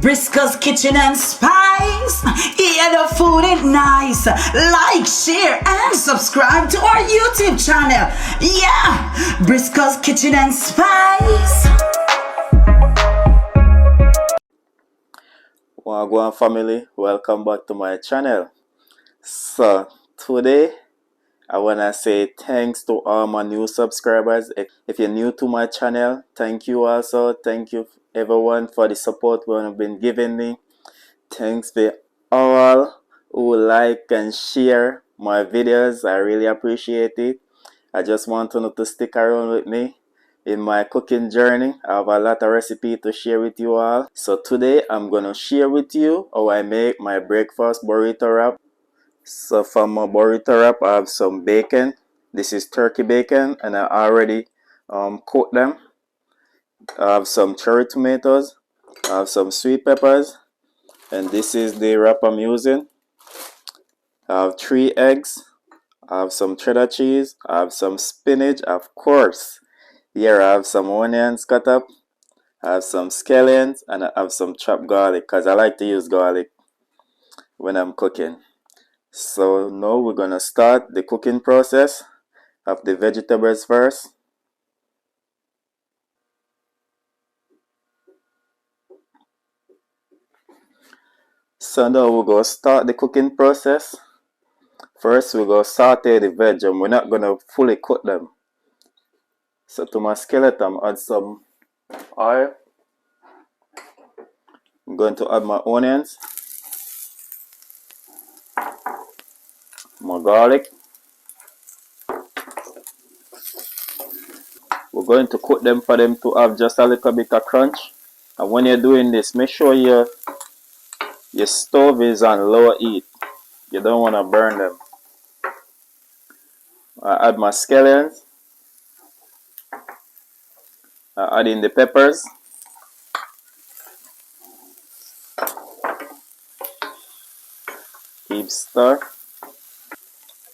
Briscoe's Kitchen and Spice. Yeah, the food is nice. Like, share, and subscribe to our YouTube channel. Yeah, Briscoe's Kitchen and Spice. Wagwan family, welcome back to my channel. So today I wanna say thanks to all my new subscribers. If you're new to my channel, thank you also. Thank you everyone for the support you have been giving me. Thanks for all who like and share my videos. I really appreciate it. I just want you to stick around with me in my cooking journey. I have a lot of recipe to share with you all. So today I'm gonna share with you how I make my breakfast burrito wrap. So for my burrito wrap, I have some bacon. This is turkey bacon, and I already cooked them. I have some cherry tomatoes. I have some sweet peppers, and this is the wrap I'm using. I have 3 eggs. I have some cheddar cheese. I have some spinach, of course. Here I have some onions cut up. I have some scallions, and I have some chopped garlic because I like to use garlic when I'm cooking. So now we're gonna start the cooking process of the vegetables first. So now we're gonna start the cooking process. First we're gonna saute the veg, and we're not gonna fully cook them. So to my skillet I'm add some oil. I'm going to add my onions, my garlic. We're going to cook them for them to have just a little bit of crunch. And when you're doing this, make sure your stove is on low heat. You don't want to burn them. I add my scallions. I add in the peppers. Keep stir.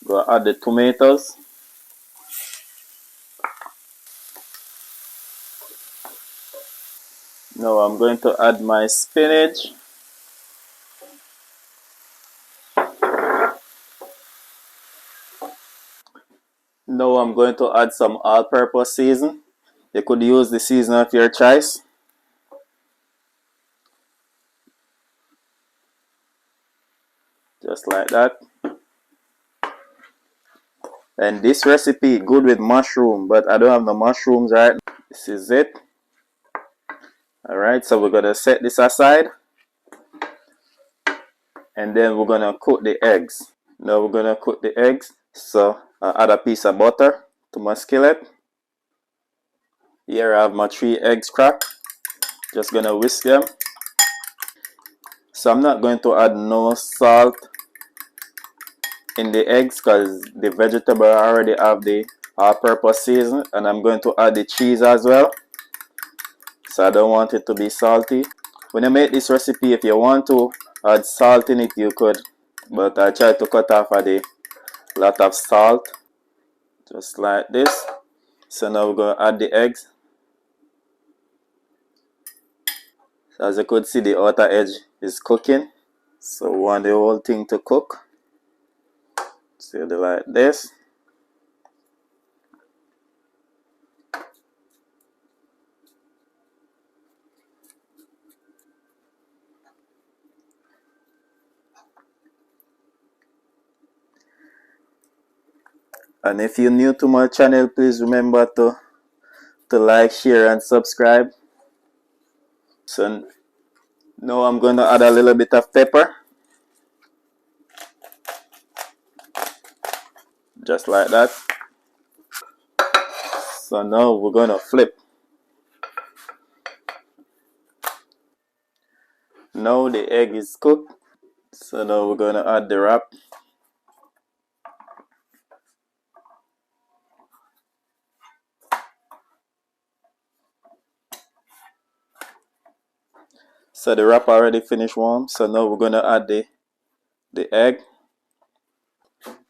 Go add the tomatoes. Now I'm going to add my spinach. Now I'm going to add some all-purpose season. You could use the season of your choice. Just like that. And this recipe good with mushroom, but I don't have the mushrooms right now. This is it. Alright, so we're gonna set this aside. And then we're gonna cook the eggs. Now we're gonna cook the eggs. So I add a piece of butter to my skillet. Here I have my 3 eggs cracked. Just gonna whisk them. So I'm not going to add no salt in the eggs because the vegetable already have the all-purpose season, and I'm going to add the cheese as well. So I don't want it to be salty. When you make this recipe, if you want to add salt in it, you could, but I try to cut off a lot of salt, just like this. So now we're going to add the eggs. So as you could see, the outer edge is cooking, so we want the whole thing to cook. So they like this. And if you're new to my channel, please remember to like, share, and subscribe. So now I'm going to add a little bit of pepper. Just like that. So now we're going to flip. Now the egg is cooked. So now we're going to add the wrap. So the wrap already finished warm. So now we're going to add the egg.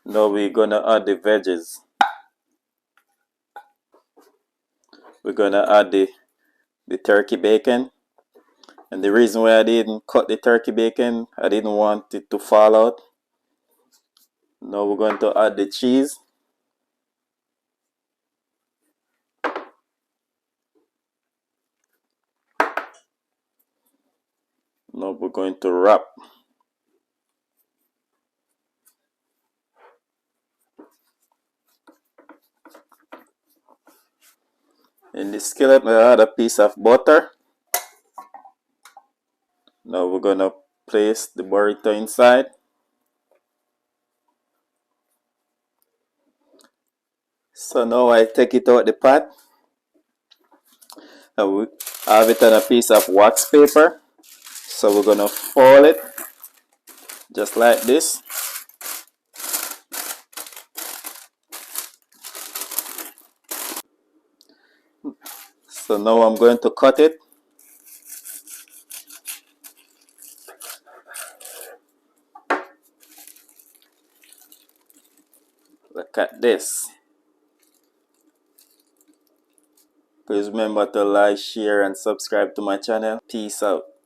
Now we're going to add the veggies. We're going to add the turkey bacon. And the reason why I didn't cut the turkey bacon, I didn't want it to fall out. Now we're going to add the cheese. Now we're going to wrap. In the skillet, I add a piece of butter. Now we're going to place the burrito inside. So now I take it out the pot. I will have it on a piece of wax paper. So we're going to fold it just like this. So now I'm going to cut it. Look at this. Please remember to like, share, and subscribe to my channel. Peace out.